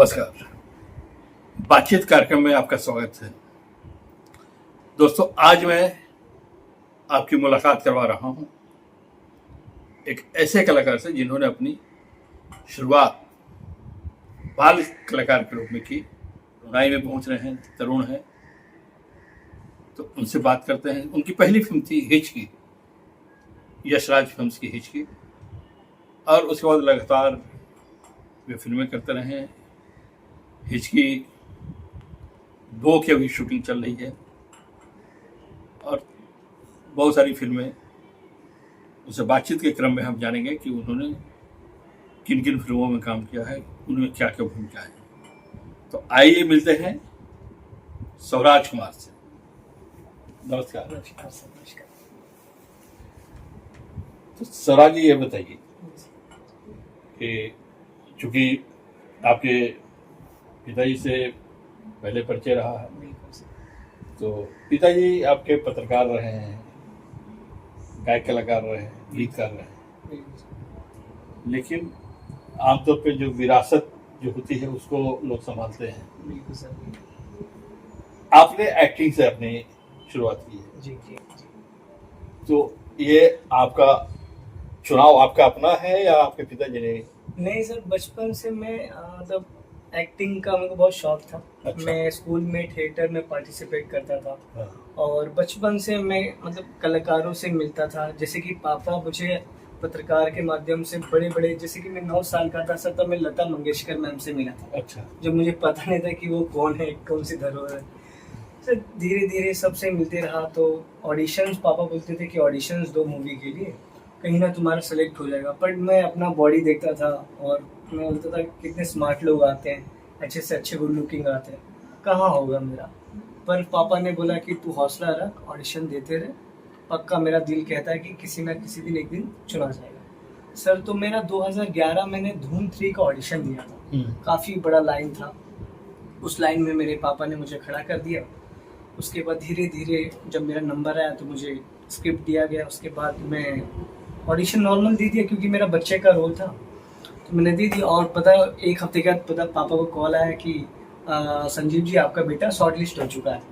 नमस्कार। बातचीत कार्यक्रम में आपका स्वागत है। दोस्तों, आज मैं आपकी मुलाकात करवा रहा हूं एक ऐसे कलाकार से जिन्होंने अपनी शुरुआत बाल कलाकार के रूप में की। रुनाई में पहुंच रहे हैं, तरुण हैं, तो उनसे बात करते हैं। उनकी पहली फिल्म थी हिचकी, यशराज फिल्म्स की हिचकी, और उसके बाद लगातार वे फिल्में करते रहे हैं। हिचकी 2 की अभी शूटिंग चल रही है और बहुत सारी फिल्में। उससे बातचीत के क्रम में हम जानेंगे कि उन्होंने किन किन फिल्मों में काम किया है, उनमें क्या क्या भूमिका है। तो आइए मिलते हैं स्वराज कुमार से। नमस्कार। नमस्कार। तो स्वराज जी, ये बताइए कि चूंकि आपके पिताजी से पहले परिचय रहा है, तो पिताजी आपके पत्रकार रहे हैं, गायक कलाकार रहे हैं, गीतकार रहे हैं, लेकिन आमतौर पे जो विरासत जो होती है उसको लोग संभालते हैं। आपने एक्टिंग से अपनी शुरुआत की है। जी। तो ये आपका चुनाव आपका अपना है या आपके पिताजी ने? नहीं सर, बचपन से मैं मतलब एक्टिंग का मेरे को बहुत शौक था। अच्छा। मैं स्कूल में थिएटर में पार्टिसिपेट करता था। हाँ। और बचपन से मैं मतलब कलाकारों से मिलता था। जैसे कि पापा मुझे पत्रकार के माध्यम से बड़े बड़े, जैसे कि मैं 9 साल का था सर, तब मैं लता मंगेशकर मैम से मिला था। अच्छा। जब मुझे पता नहीं था कि वो कौन है, कौन सी धरोहर है। सर धीरे धीरे सबसे मिलते रहा। तो ऑडिशंस, पापा बोलते थे कि ऑडिशंस दो मूवी के लिए, कहीं ना तुम्हारा सेलेक्ट हो जाएगा। पर मैं अपना बॉडी देखता था और मैं बोलता था कितने स्मार्ट लोग आते हैं, अच्छे से अच्छे गुड लुकिंग आते हैं, कहाँ होगा मेरा। पर पापा ने बोला कि तू हौसला रख, ऑडिशन देते रहे, पक्का मेरा दिल कहता है कि किसी ना किसी दिन एक दिन चुना जाएगा। सर तो मेरा 2011 मैंने धूम 3 का ऑडिशन दिया था। काफ़ी बड़ा लाइन था। उस लाइन में मेरे पापा ने मुझे खड़ा कर दिया। उसके बाद धीरे धीरे जब मेरा नंबर आया तो मुझे स्क्रिप्ट दिया गया। उसके बाद मैं ऑडिशन नॉर्मल दे दिया क्योंकि मेरा बच्चे का रोल था, तो मैंने दे दिया। और पता, एक हफ्ते के बाद पता पापा को कॉल आया कि संजीव जी, आपका बेटा शॉर्ट लिस्ट हो चुका है,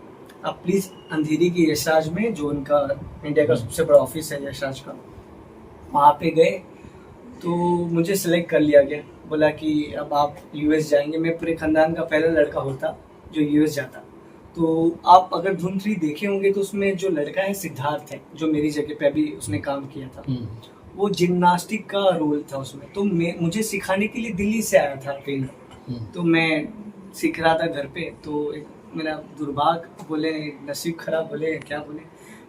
आप प्लीज़ अंधेरी की यशराज में, जो उनका इंडिया का सबसे बड़ा ऑफिस है यशराज का, वहाँ पे गए तो मुझे सेलेक्ट कर लिया गया। बोला कि अब आप यूएस जाएंगे। मैं पूरे खानदान का पहला लड़का होता जो यूएस जाता। तो आप अगर धूम 3 देखे होंगे तो उसमें जो लड़का है सिद्धार्थ है, जो मेरी जगह पे अभी उसने काम किया था, वो जिम्नास्टिक का रोल था उसमें। तो मुझे सिखाने के लिए दिल्ली से आया था ट्रेनर। तो मैं सीख रहा था घर पे। तो एक मेरा दुर्भाग्य बोले, नसीब खराब बोले, क्या बोले,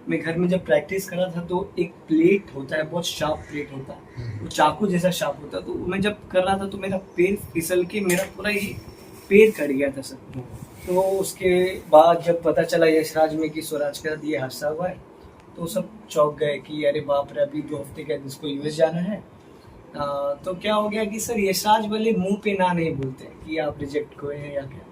मैं घर में जब प्रैक्टिस कर रहा था तो एक प्लेट होता है, बहुत शार्प प्लेट होता है, वो चाकू जैसा शार्प होता है। तो मैं जब कर रहा था तो मेरा पैर फिसल के मेरा पूरा ही पैर कट गया था सर। तो उसके बाद जब पता चला यशराज में कि स्वराज के साथ ये हादसा हुआ है, तो सब चौंक गए कि अरे बाप रे, अभी 2 हफ्ते के बाद इसको यूएस जाना है। तो क्या हो गया कि सर यशराज वाले मुंह पे ना नहीं बोलते कि आप रिजेक्ट हुए हैं या क्या।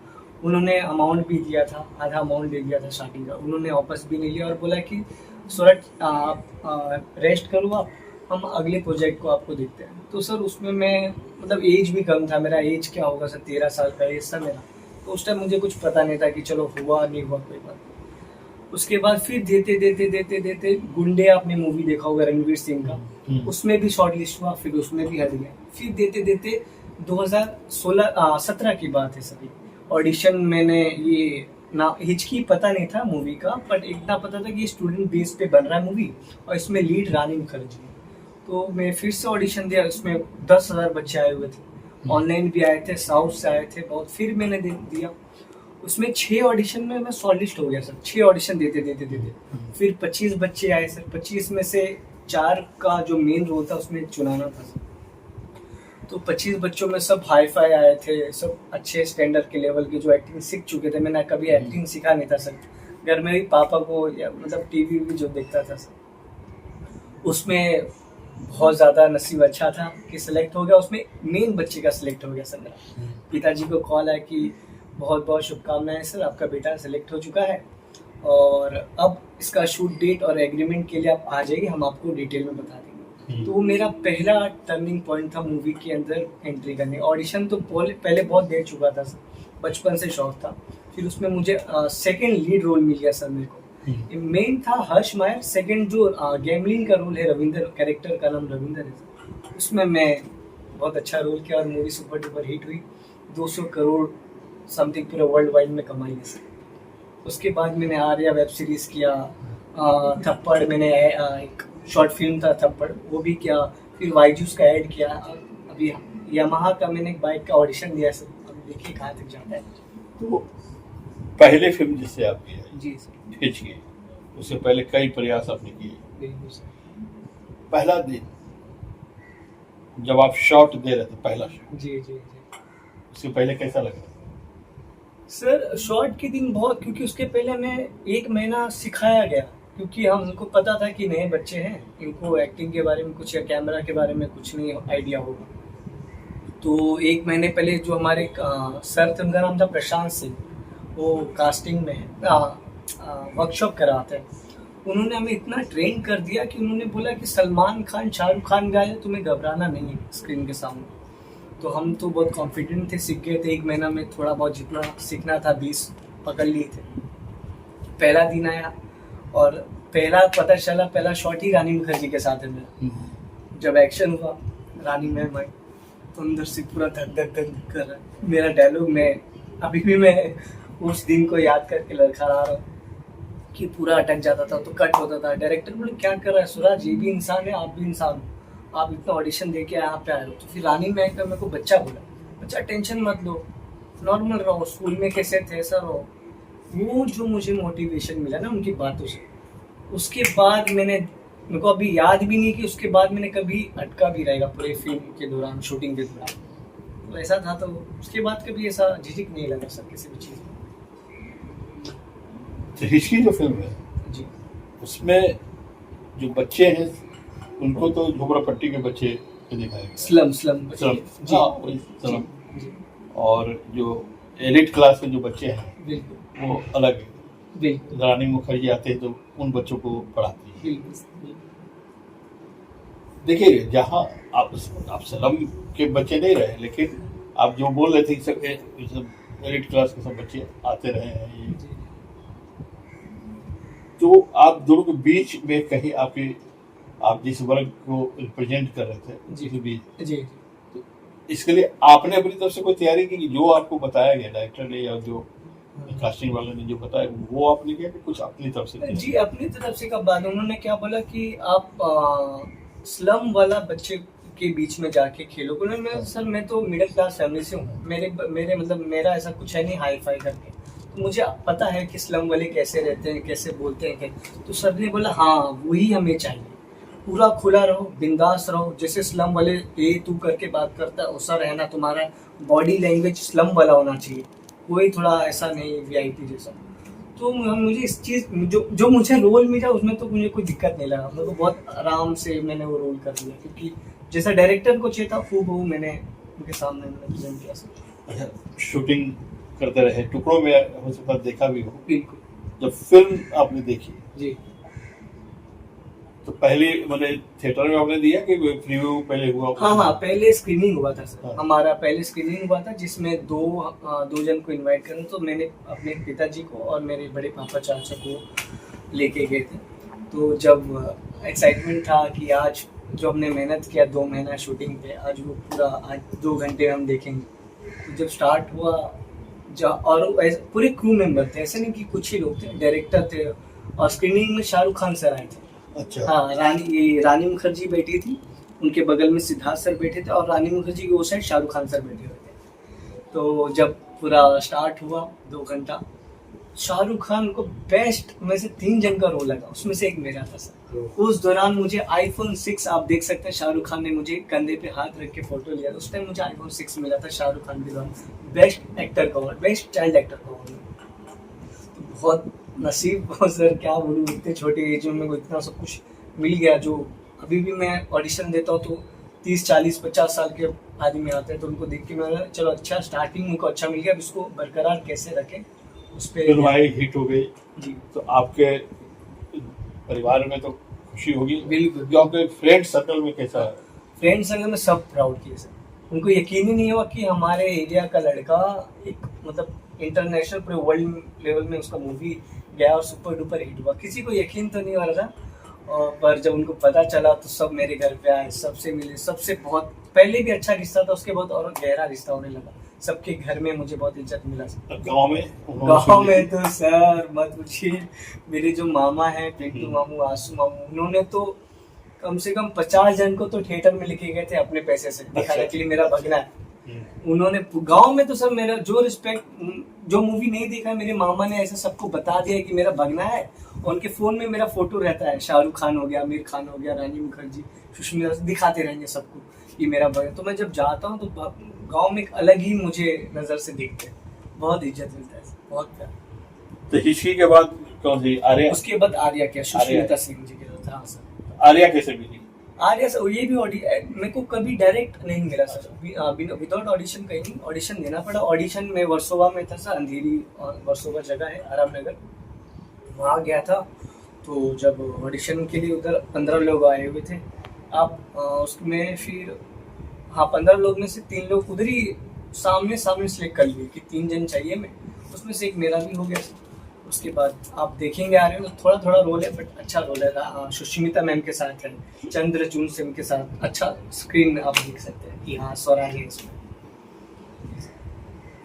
उन्होंने अमाउंट भी दिया था, आधा अमाउंट दे दिया था स्टार्टिंग का, उन्होंने वापस भी नहीं लिया और बोला कि स्वराज आप रेस्ट करो, आप हम अगले प्रोजेक्ट को आपको देखते हैं। तो सर उसमें मैं मतलब एज भी कम था, मेरा एज क्या होगा सर, 13 साल का एज था मेरा। तो उस टाइम मुझे कुछ पता नहीं था कि चलो हुआ नहीं हुआ कोई बात। उसके बाद फिर देते गुंडे, आपने मूवी देखा होगा रणवीर सिंह का, उसमें भी शॉर्ट लिस्ट हुआ, फिर उसमें भी हट गया। फिर देते 2017 की बात है सभी। ऑडिशन मैंने ये ना, हिचकी पता नहीं था मूवी का, बट इतना पता था कि स्टूडेंट बेस पे बन रहा है मूवी और इसमें लीड रानी मुखर्जी। तो मैं फिर से ऑडिशन दिया। उसमें 10,000 बच्चे आए हुए थे, ऑनलाइन भी आए थे, साउथ से आए थे बहुत। फिर मैंने दिया। उसमें 6 ऑडिशन में मैं शॉर्ट लिस्ट हो गया सर। 6 ऑडिशन देते फिर 25 बच्चे आए सर। 25 में से 4 का जो मेन रोल था उसमें चुनाना था सर। तो 25 बच्चों में सब हाई फाई आए थे, सब अच्छे स्टैंडर्ड के लेवल की, जो एक्टिंग सीख चुके थे। मैंने कभी एक्टिंग सीखा नहीं था सर। घर में भी पापा को या मतलब टीवी भी जो देखता था सर, उसमें बहुत ज़्यादा नसीब अच्छा था कि सिलेक्ट हो गया। उसमें मेन बच्चे का सिलेक्ट हो गया सर मेरा। पिताजी को कॉल आया कि बहुत बहुत शुभकामनाएं सर, आपका बेटा सिलेक्ट हो चुका है और अब इसका शूट डेट और एग्रीमेंट के लिए आप आ जाइए, हम आपको डिटेल में बता देंगे। तो वो मेरा पहला टर्निंग पॉइंट था मूवी के अंदर एंट्री करने। ऑडिशन तो पहले बहुत दे चुका था सर, बचपन से शौक था। फिर उसमें मुझे सेकंड लीड रोल मिल गया सर मेरे को। मेन था हर्ष मायर, सेकंड जो गैमलिन का रोल है, रविंदर, कैरेक्टर का नाम रविंदर है सर, उसमें मैं बहुत अच्छा रोल किया और मूवी सुपर डुपर हिट हुई। 200 करोड़ समथिंग पूरे वर्ल्ड वाइड में कमाई है सर। उसके बाद मैंने आर्या वेब सीरीज़ किया, थप्पड़ मैंने एक शॉर्ट फिल्म था थप्पड़, वो भी किया। फिर वाईजूस का ऐड किया। अभी यामाहा का मैंने एक बाइक का ऑडिशन दिया सर, अब देखिए कहाँ तक जाता है। तो पहले फिल्म जिससे आप किया जी सर। खिंच के, उससे पहले कई प्रयास आपने किए। बिल्कुल सर। पहला दिन जब आप शॉट दे रहे थे, पहला शॉट, जी जी जी उससे पहले कैसा लगा? सर शॉर्ट के दिन बहुत, क्योंकि उसके पहले मैं 1 महीना सिखाया गया, क्योंकि हमको पता था कि नए बच्चे हैं, इनको एक्टिंग के बारे में कुछ या कैमरा के बारे में कुछ नहीं आइडिया होगा। तो 1 महीने पहले जो हमारे सर थे, उनका नाम था प्रशांत सिंह, वो कास्टिंग में है, वर्कशॉप कराते हैं। उन्होंने हमें इतना ट्रेन कर दिया कि उन्होंने बोला कि सलमान खान, शाहरुख खान भी आए, तुम्हें घबराना नहीं है स्क्रीन के सामने। तो हम तो बहुत कॉन्फिडेंट थे, सीख गए थे 1 महीना में, थोड़ा बहुत जितना सीखना था 20 पकड़ लिए थे। पहला दिन आया और पहला पता चला, पहला शॉट ही रानी मुखर्जी के साथ है मेरा। जब एक्शन हुआ, रानी मैम आई, तो अंदर से पूरा धक धक धक कर रहा है मेरा डायलॉग। मैं अभी भी मैं उस दिन को याद करके लड़खड़ा रहा हूँ कि पूरा अटक जाता था, तो कट होता था। डायरेक्टर बोले क्या कर रहा है सूरज, ये भी इंसान है, आप भी इंसान हो, आप इतना ऑडिशन दे के यहाँ पे आए हो। तो फिर रानी मैम का मेरे को बच्चा बोला, बच्चा टेंशन मत लो, नॉर्मल रहो, स्कूल में कैसे थे ऐसा रहो। वो जो मुझे मोटिवेशन मिला ना उनकी बातों से, उसके बाद मेरे को अभी याद भी नहीं कि उसके बाद मैंने कभी अटका भी रहेगा पूरे फिल्म के दौरान, शूटिंग के दौरान। तो ऐसा था, तो उसके बाद कभी ऐसा झिझक नहीं लगा सर किसी भी चीज़ में। हिचकी जो फिल्म है जी उसमें जो बच्चे हैं उनको तो झोपड़पट्टी के बच्चे दिखाए गए, स्लम स्लम, जी हाँ, वही स्लम। जी और जो एलिट क्लास के जो बच्चे हैं बिल्कुल वो अलग है। बिल्कुल रानी मुखर्जी आते हैं तो उन बच्चों को पढ़ाती है। बिल्कुल। देखिए, जहाँ आप सलम के बच्चे नहीं रहे, लेकिन आप जो बोल रहे थे कि सब एलिट क्लास के सब बच्चे आते रहे हैं, ये तो आप दोनों के बीच में कहीं आप जिस वर्ग को रिप्रेजेंट कर रहे थे जी उसके बीच, जी तो इसके लिए आपने अपनी तरफ से कोई तैयारी की? जो आपको बताया गया डायरेक्टर ने या जो कास्टिंग वाले ने जो बताया वो आपने किया कि कुछ अपनी तरफ से किया? जी अपनी तरफ से। कब बात, उन्होंने क्या बोला कि आप स्लम वाला बच्चे के बीच में जाके खेलो। मैं सर, मैं तो मिडिल क्लास फैमिली से हूँ, मेरे मतलब मेरा ऐसा कुछ है नहीं हाई फाई करके, तो मुझे पता है कि स्लम वाले कैसे रहते हैं, कैसे बोलते हैं। तो सर ने बोला हाँ वही हमें चाहिए, पूरा खुला रहो, बिंदास रहो, जैसे स्लम वाले ए तू करके बात करता है वैसा रहना, तुम्हारा बॉडी लैंग्वेज स्लम वाला होना चाहिए, कोई थोड़ा ऐसा नहीं वीआईपी जैसा। तो मुझे इस चीज़ जो मुझे रोल मिला उसमें तो मुझे कोई दिक्कत नहीं लगा, मेरे को बहुत आराम से मैंने वो रोल कर दिया, क्योंकि जैसा डायरेक्टर को चाहिए था हूबहू मैंने उनके सामने प्रेजेंट किया सर। अच्छा, शूटिंग करते रहे, टुकड़ों में हो सकता देखा भी हो। बिल्कुल। जब फिल्म आपने देखी जी तो पहले मतलब थिएटर में आपने दिया कि प्रीव्यू पहले हुआ? हाँ, पहले स्क्रीनिंग हुआ था सर। हाँ। हमारा पहले स्क्रीनिंग हुआ था जिसमें दो जन को इनवाइट करना, तो मैंने अपने पिताजी को और मेरे बड़े पापा चाचा को लेके गए थे। तो जब एक्साइटमेंट था कि आज जो हमने मेहनत किया 2 महीना शूटिंग पे, आज वो पूरा आज 2 घंटे हम देखेंगे। तो जब स्टार्ट हुआ और पूरे क्रू मेंबर थे, ऐसे नहीं कि कुछ ही लोग थे, डायरेक्टर थे, और स्क्रीनिंग में शाहरुख खान सर आए थे। अच्छा। हाँ, रानी मुखर्जी बैठी थी, उनके बगल में सिद्धार्थ सर बैठे थे, और रानी मुखर्जी के वो साइड शाहरुख खान सर बैठे हुए थे। तो जब पूरा स्टार्ट हुआ 2 घंटा, शाहरुख खान को बेस्ट में से 3 जन का रोल लगा, उसमें से एक मेरा था सर। उस दौरान मुझे आईफोन 6, आप देख सकते हैं, शाहरुख खान ने मुझे कंधे पे हाथ रख के फोटो लिया, उस टाइम मुझे आईफोन 6 मिला था शाहरुख खान के द्वारा, बेस्ट एक्टर का अवार्ड, बेस्ट चाइल्ड एक्टर का अवार्ड। तो बहुत नसीब हो सर, क्या बोलूँ, इतने छोटे एज में मेरे को इतना सब कुछ मिल गया। जो अभी भी मैं ऑडिशन देता हूँ तो 30, 40, 50 साल के आदमी आते हैं, तो उनको देख के मैं चलो अच्छा, स्टार्टिंग उनको अच्छा मिल गया, अब इसको बरकरार कैसे रखें उस पर। फिल्म आई, हिट हो गई जी तो आपके परिवार में तो खुशी होगी। बिल्कुल। जो आपके फ्रेंड सर्कल में कैसा है? फ्रेंड सर्कल में सब प्राउड किए सर। उनको यकीन ही नहीं हुआ कि हमारे एरिया का लड़का एक मतलब इंटरनेशनल पूरे वर्ल्ड लेवल में उसका मूवी गया और सुपर डुपर हिट हुआ। किसी को यकीन तो नहीं हो रहा था। और पर जब उनको पता चला तो सब मेरे घर पे आए, सबसे मिले, सबसे बहुत पहले भी अच्छा रिश्ता था, उसके बाद और गहरा रिश्ता होने लगा। सबके घर में मुझे बहुत इज्जत मिला सर। गाँव में गाँव में तो सर मत पूछिए। मेरे जो मामा हैं, पिंटू मामू, आसू मामू, उन्होंने तो कम से कम 50 जन को तो थिएटर में लेके गए थे अपने पैसे से दिखाने के लिए मेरा भगना है। उन्होंने गांव में तो सर मेरा जो रिस्पेक्ट, जो मूवी नहीं देखा है मेरे मामा ने ऐसा सबको बता दिया कि मेरा भगना है। और उनके फोन में मेरा फोटो रहता है, शाहरुख खान हो गया, आमिर खान हो गया, रानी मुखर्जी, सुष्मिता, दिखाते रहेंगे सबको कि मेरा भगना। तो मैं जब जाता हूँ तो गाँव में एक अलग ही मुझे नजर से देखते हैं, बहुत इज्जत मिलता है, बहुत प्यार। तो हिचकी के बाद कौन सी? आर्या? उसके बाद आर्या क्या, सुष्मिता सिंह जी के साथ। हाँ सर। आर्या कैसे मिली? आर्या सर ये भी मेरे को कभी डायरेक्ट नहीं मिला सर, विदाउट ऑडिशन कहीं नहीं, ऑडिशन देना पड़ा। ऑडिशन में वर्सोवा में था सर, अंधेरी और वर्सोवा जगह है, आराम नगर, वहाँ गया था। तो जब ऑडिशन के लिए उधर 15 लोग आए हुए थे, आप उसमें फिर हाँ 15 लोग में से 3 लोग उधर ही सामने सेलेक्ट कर लिए कि 3 जन चाहिए मैं, उसमें से एक मेरा भी हो गया सर। उसके बाद आप देखेंगे आ रहे हो थोड़ा थोड़ा रोल है, बट अच्छा रोल है। सुष्मिता मैम के साथ है, चंद्रचूड़ सिंह के साथ, अच्छा स्क्रीन आप देख सकते हैं कि हाँ स्वरा है इसमें।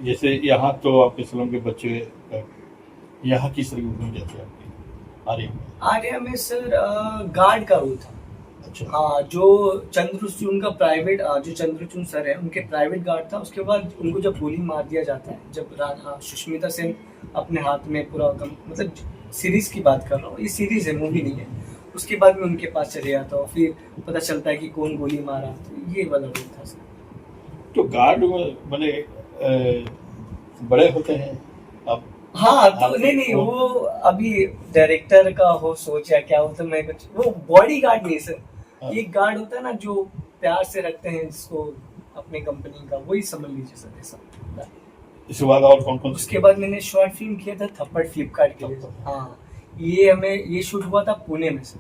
जैसे यहाँ तो आपके सलों के बच्चे, यहाँ किस तरह की जाती है आपकी आर्या में? आर्या में सर गार्ड का रोल था। अच्छा। हाँ, जो चंद्रचूड़ का प्राइवेट, जो चंद्रचूड़ सर है उनके प्राइवेट गार्ड था। उसके बाद उनको जब गोली मार दिया जाता है, जब सुष्मिता सेन अपने हाथ में पूरा मतलब सीरीज की बात कर रहा हूँ, ये सीरीज है, मूवी नहीं है। उसके बाद में उनके पास चले जाता हूँ, फिर पता चलता है कि कौन गोली मारा, तो ये वाला रोल था सर। तो गार्ड बड़े बड़े होते हैं अब? हाँ तो नहीं वो अभी डायरेक्टर का हो सोच या क्या होता है, मैं कुछ वो बॉडी गार्ड नहीं सर, एक गार्ड होता है ना जो प्यार से रखते हैं जिसको अपने कंपनी का, वही समझ लीजिए सर ऐसा। इसके बाद और कौन कौन? उसके बाद मैंने शॉर्ट फिल्म किया था थप्पड़, फ्लिपकार्ट के लिए। हाँ ये शूट हुआ था पुणे में सर।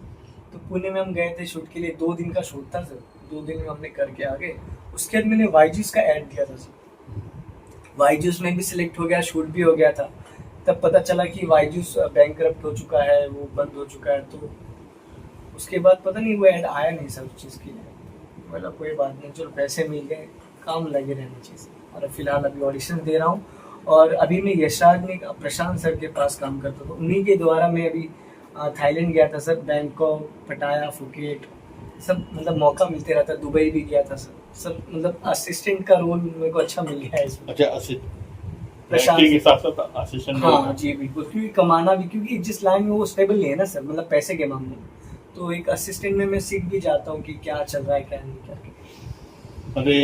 तो पुणे में हम गए थे शूट के लिए, 2 दिन का शूट था सर, 2 दिन में हमने करके आ गए। उसके बाद मैंने वाईजूस का ऐड दिया था सर, वाईजूस में भी सिलेक्ट हो गया, शूट भी हो गया था। तब पता चला कि वाईजूस बैंकरप्ट हो चुका है, वो बंद हो चुका है। तो उसके बाद पता नहीं वो ऐड आया नहीं सर उस चीज़ के लिए। मतलब कोई बात नहीं, चलो पैसे मिल गए, काम लगे रहने चीज़। और फिलहाल अभी ऑडिशन दे रहा हूँ। और अभी मैं यशराज ने प्रशांत सर के पास काम करता था, उन्हीं के द्वारा मैं अभी थाईलैंड गया था सर, बैंकॉक, पटाया, फुकेट, सब मतलब मौका मिलते रहता। दुबई भी गया था सर, सब मतलब असिस्टेंट का रोल मेरे को अच्छा मिल गया है इसमें। अच्छा, प्रशांत के साथ साथ असिस्टेंट? हाँ जी बिल्कुल, क्योंकि कमाना भी, क्योंकि जिस लाइन में वो स्टेबल नहीं है ना सर, मतलब पैसे के मामले में, तो एक असिस्टेंट में मैं सीख भी जाता हूँ कि क्या चल रहा है क्या नहीं क्या। अरे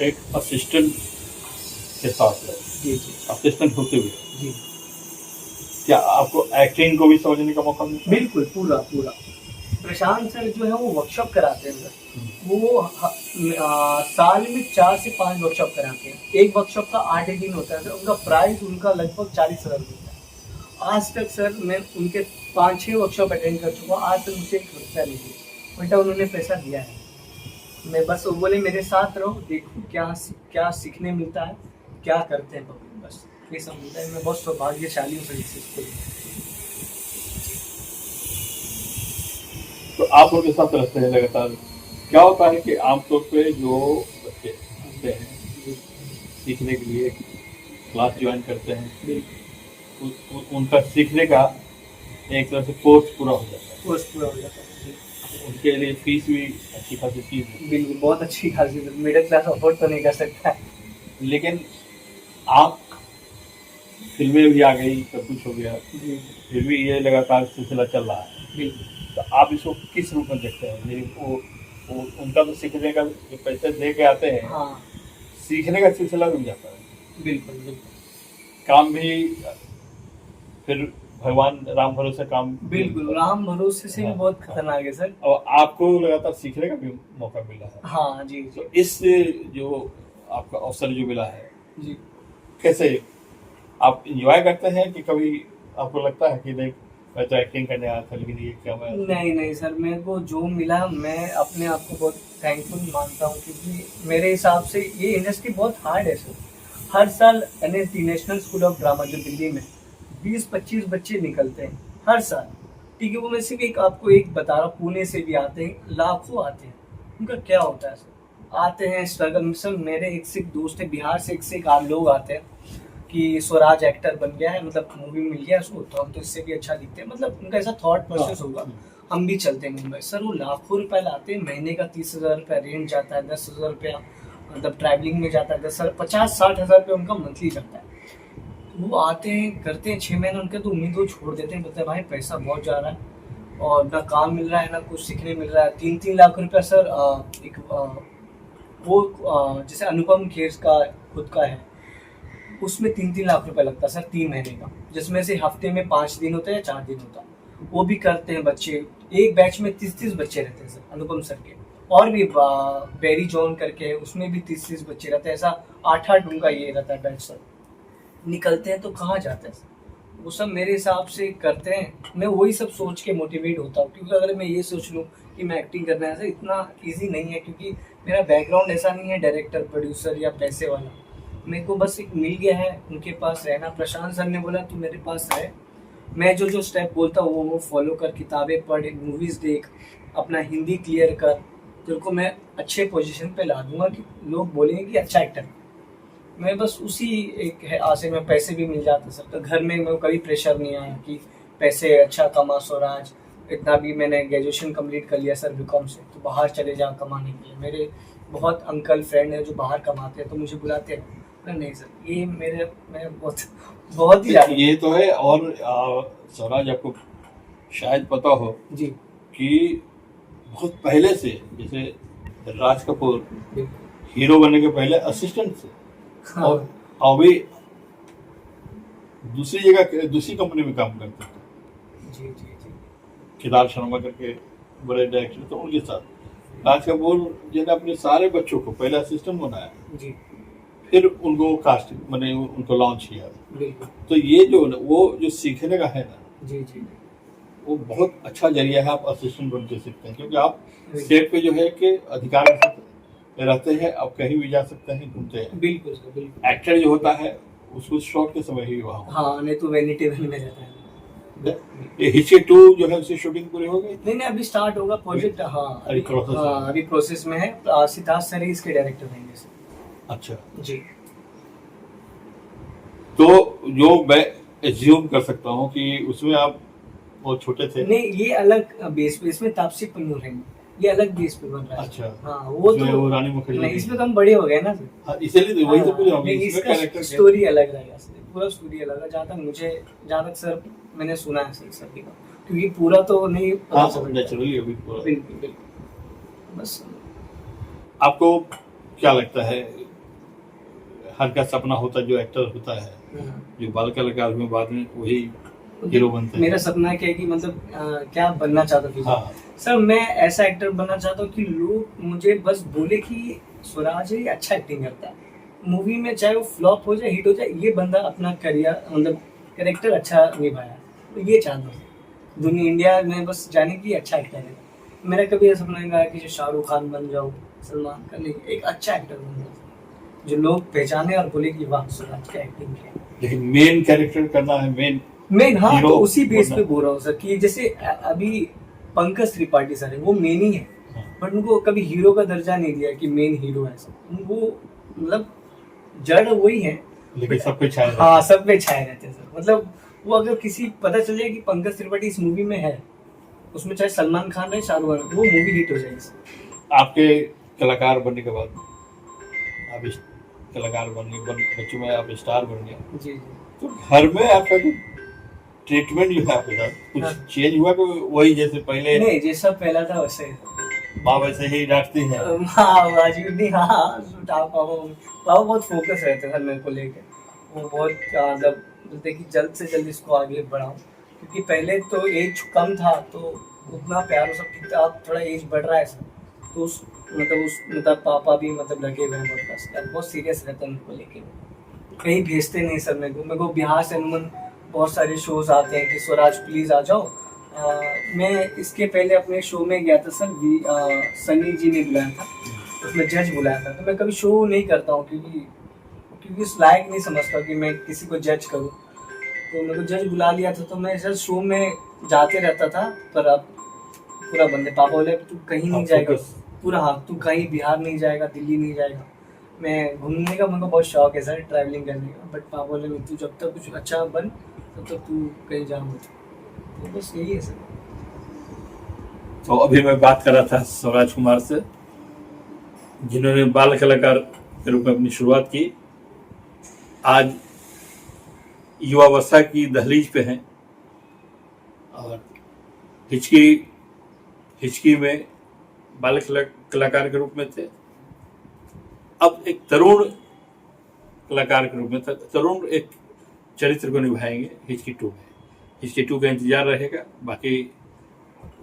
एक असिस्टेंट के साथ जी असिस्टेंट होते हुए जी, क्या आपको एक्टिंग को भी समझने का मौका मिला? बिल्कुल पूरा। प्रशांत सर जो है वो वर्कशॉप कराते हैं सर, वो साल में 4 से 5 वर्कशॉप कराते हैं। एक वर्कशॉप का 8 दिन होता है सर, उनका प्राइस उनका लगभग 40,000 होता है। आज तक सर मैं उनके 5-6 वर्कशॉप अटेंड कर चुका हूँ, आज तक मुझे एक रुपया नहीं दिया, उल्टा उन्होंने पैसा दिया है। मैं बस वो बोले मेरे साथ रहो, देखो क्या सीखने मिलता है, क्या करते हैं पब्लिक, बस ये सब मिलता है। मैं बहुत सौभाग्यशाली हूँ सर इस चीज़ को। तो आप उनके साथ रहते हैं लगातार, क्या होता है कि आमतौर पे जो बच्चे आते हैं सीखने के लिए, क्लास ज्वाइन करते हैं, उनका सीखने का एक तरह से कोर्स पूरा हो जाता है। उनके लिए फीस भी अच्छी खासी फीस है। बिल्कुल, बहुत अच्छी खासी, मिडिल क्लास अफोर्ड तो नहीं कर सकता है। लेकिन आप फिल्में भी आ गई, सब कुछ हो गया, फिर भी ये लगातार सिलसिला चल रहा है। बिल्कुल। तो आप इसको किस रूप में देखते हैं? वो उनका तो सीखने का जो पैसे दे के आते हैं, हाँ सीखने का सिलसिला रुक जाता है। बिल्कुल। काम भी फिर भगवान राम भरोसे काम। बिल्कुल, राम भरोसे से भी बहुत खतरनाक है सर। और आपको लगातार सीखने का भी मौका मिला है। हाँ जी। तो इस जो आपका अवसर जो मिला है जी, कैसे आप इंजॉय करते हैं कि कभी आपको लगता है कि नहीं मैं तो एक्टिंग करने आया था, लेकिन ये क्या मैं नहीं नहीं सर, मेरे को जो मिला मैं अपने आप को बहुत थैंकफुल मानता हूँ, क्योंकि मेरे हिसाब से ये इंडस्ट्री बहुत हार्ड है सर। हर साल NSD national school of drama जो दिल्ली में 20-25 बच्चे निकलते हैं हर साल, ठीक है। वो मैं सिर्फ एक आपको एक बता रहा हूँ, पुणे से भी आते हैं, लाखों आते हैं। उनका क्या होता है सर, आते हैं स्ट्रगल। सर मेरे एक से एक दोस्त है बिहार से, एक से एक लोग आते हैं कि स्वराज एक्टर बन गया है, मतलब मूवी मिल गया उसको, तो हम तो इससे भी अच्छा दिखते हैं, मतलब उनका ऐसा थॉट प्रोसेस होगा, हम भी चलते हैं मुंबई। सर वो लाखों रुपए लाते हैं, महीने का 30,000 रुपया रेंट जाता है, 10,000 रुपया मतलब ट्रैवलिंग में जाता है, 50-60 हज़ार रुपया उनका मंथली जाता है। वो आते हैं, करते हैं 6 महीने, उनके तो उम्मीद वो छोड़ देते हैं, बोलते हैं भाई पैसा बहुत जा रहा है और ना काम मिल रहा है ना कुछ सीखने मिल रहा है। 3-3 लाख रुपया सर जैसे अनुपम खेर का खुद का है, उसमें 3-3 लाख रुपए लगता है सर 3 महीने का, जिसमें से हफ्ते में 5 दिन होता है या 4 दिन होता है। वो भी करते हैं बच्चे, एक बैच में 30-30 बच्चे रहते हैं सर अनुपम सर के। और भी बेरी जॉन करके है, उसमें भी 30-30 बच्चे रहते हैं, ऐसा 8-8 उनका ये रहता है बैच सर। निकलते हैं तो कहाँ जाते हैं सर, वो सब मेरे हिसाब से करते हैं। मैं वही सब सोच के मोटिवेट होता हूँ, क्योंकि अगर मैं ये सोच लूँ कि मैं एक्टिंग करना है, इतना ईजी नहीं है, क्योंकि मेरा बैकग्राउंड ऐसा नहीं है डायरेक्टर प्रोड्यूसर या पैसे वाला। मेरे को बस एक मिल गया है, उनके पास रहना। प्रशांत सर ने बोला तू मेरे पास रहे, मैं जो जो स्टेप बोलता हूँ वो फॉलो कर, किताबें पढ़, मूवीज़ देख, अपना हिंदी क्लियर कर, तेरे को मैं अच्छे पोजीशन पे ला दूंगा कि लोग बोलेंगे कि अच्छा एक्टर। मैं बस उसी एक है आशे में, पैसे भी मिल जाते सर, तो घर में मेरे को कभी प्रेशर नहीं आया कि पैसे अच्छा कमा स्वराज। इतना भी मैंने ग्रेजुएशन कंप्लीट कर लिया सर BCom से, तो बाहर चले जा कमाने के लिए। मेरे बहुत अंकल फ्रेंड है जो बाहर कमाते हैं, तो मुझे बुलाते हैं। नहीं सर, ये मैं बहुत ही ज़्यादा। ये तो है। और स्वराज, आपको शायद पता हो जी कि बहुत पहले से, जैसे राज कपूर बिल्कुल। हीरो बनने के पहले असिस्टेंट थे, हाँ, और अभी दूसरी जगह दूसरी कंपनी में काम करते थे। जी जी जी केदार शर्मा करके बड़े डायरेक्टर थे, उनके साथ राज कपूर जी ने अपने सारे बच्चों को पहले असिस्टेंट बनाया, जी फिर उनको कास्ट मैंने उनको लॉन्च किया। बिल्कुल। तो ये वो जो सीखने का है ना, जी जी वो बहुत अच्छा जरिया है। आप असिस्टेंट बन के सीखते हैं, क्योंकि आप सेट पे जो है कि अधिकार रहते हैं, आप कहीं भी जा सकते हैं, घूमते हैं। बिल्कुल सर बिल्कुल। एक्टर जो होता है उसको शॉट के समय ही वहाँ हाँ, नहीं तो वेनिटेबल में रहता है। ये हिस्ट्री 2 जो है उसकी शूटिंग पूरी हो गई। नहीं अभी स्टार्ट होगा प्रोजेक्ट। हाँ अभी process है। हाँ, अभी प्रोसेस में है। सिद्धार्थ सर ही इसके डायरेक्टर रहेंगे सर। अच्छा, जी। तो जो मैं एज्यूम कर सकता हूँ कि उसमें आप बहुत छोटे थे। नहीं, ये अलग बेस पे, इसमें तापसी पन्नू रहेंगे, ये अलग बेस पे बन रहा है। अच्छा। हाँ वो इसमें तो वो रानी मुखर्जी नहीं, थी। इसमें तो हम बड़े हो गए ना सर। हाँ, इसीलिए तो वही तो पूछ रहा हूँ कि नहीं, इसमें इसका कैरेक्टर क्या- स्टोरी अलग रहेगा सर, पूरा स्टोरी अलग है। जहाँ तक सर मैंने सुना है सर सभी का, क्योंकि पूरा तो नहीं पता हाँ, चलता। नेचुरली अभी पूरा। बिल्कुल बिल्कुल। बस आपको क्या लगता है, हर का सपना होता है जो एक्टर होता है, जो बाल कलाकार में बाद में वही हीरो बनते हैं। मेरा सपना क्या है कि मतलब क्या बनना चाहता था हाँ, सर, मैं ऐसा एक्टर बनना चाहता हूँ कि लोग मुझे बस बोले कि स्वराज है अच्छा एक्टिंग करता है मूवी में, चाहे वो फ्लॉप हो जाए हिट हो जाए, ये बंदा अपना करियर मतलब कैरेक्टर अच्छा निभाया। तो ये चाहता हूँ दुनिया इंडिया में बस जाने की अच्छा एक्टर है। मेरा कभी ऐसा सपना नहीं रहा कि जो शाहरुख खान बन जाओ, सलमान खान, नहीं, एक अच्छा एक्टर बन जाओ जो लोग पहचाने और बोले कि वाह स्वराज का एक्टिंग किया। लेकिन मेन कैरेक्टर करना है, मेन हाँ, हीरो तो उसी बेस बनना। पे बोल रहा हूँ सर कि जैसे अभी पंकज त्रिपाठी सर है, वो मेन ही है, हाँ। बट उनको कभी हीरो का दर्जा नहीं दिया कि मेन हीरो है सर। उनको मतलब जड़ वही है, लेकिन सब पे छाया हाँ सब पे छाए रहते हैं सर। मतलब वो अगर किसी पता चल जाए कि पंकज त्रिपाठी इस मूवी में है, उसमें चाहे सलमान खान रहे शाहरुख खान, वो मूवी हिट हो जाएगी सर। आपके कलाकार बनने के बाद, आप इस कलाकार बच्चों में आप स्टार बन गए, जी जी। तो घर में आपका जो ट्रीटमेंट जो है आपके साथ कुछ हाँ। चेंज हुआ कि वही जैसे पहले नहीं, जैसा पहला था वैसे माँ वैसे ही डांटती है? हाँ वाजिब नहीं। हाँ पापा बहुत फोकस रहते सर मेरे को लेके। वो बहुत मतलब बोलते कि जल्द से जल्द इसको आगे बढ़ाओ, क्योंकि पहले तो एज कम था तो उतना प्यार सब ठीक था। अब थोड़ा एज बढ़ रहा है सर, तो उस मतलब पापा भी मतलब लगे हुए हैं बहुत सीरियस रहते हैं उनको लेके। कहीं भेजते नहीं सर मेरे को बिहार से अमूमन बहुत सारे शोज आते हैं कि स्वराज प्लीज़ आ जाओ। मैं इसके पहले अपने शो में गया था सर, सनी जी ने बुलाया था, उसमें जज बुलाया था। तो मैं कभी शो नहीं करता हूँ क्योंकि इस लायक नहीं समझता कि मैं किसी को जज करूँ। तो मेरे को जज बुला लिया था तो मैं सर शो में जाते रहता था, पर अब पूरा बंदे पापा बोले तू कहीं नहीं जाएगा, पूरा हाँ तू कहीं बिहार नहीं जाएगा, दिल्ली नहीं जाएगा। मैं घूमने का मेरे को बहुत शौक है सर, ट्रैवलिंग करने का, बट पापा बोले नहीं, तू जब तक कुछ अच्छा बन तब तक तू कहीं जा मत। तो बस यही है सर। तो अभी मैं बात कर रहा था स्वराज कुमार से, जिन्होंने बाल कलाकार के रूप में अपनी शुरुआत की, आज युवावस्था की दहलीज पे हैं और हिचकी में बाल कलाकार के रूप में थे, अब एक तरुण कलाकार के रूप में तरुण एक चरित्र को निभाएंगे हिचकी 2 में। हिचकी 2 का इंतजार रहेगा। बाकी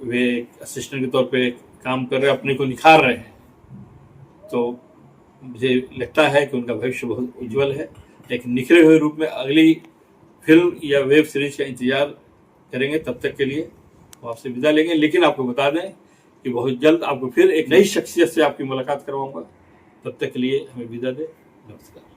वे असिस्टेंट के तौर पे काम कर रहे हैं, अपने को निखार रहे हैं, तो मुझे लगता है कि उनका भविष्य बहुत उज्जवल है। एक निखरे हुए रूप में अगली फिल्म या वेब सीरीज का इंतजार करेंगे। तब तक के लिए वो आपसे विदा लेंगे, लेकिन आपको बता दें कि बहुत जल्द आपको फिर एक नई शख्सियत से आपकी मुलाकात करवाऊंगा। तब तक के लिए हमें विदा दें। नमस्कार।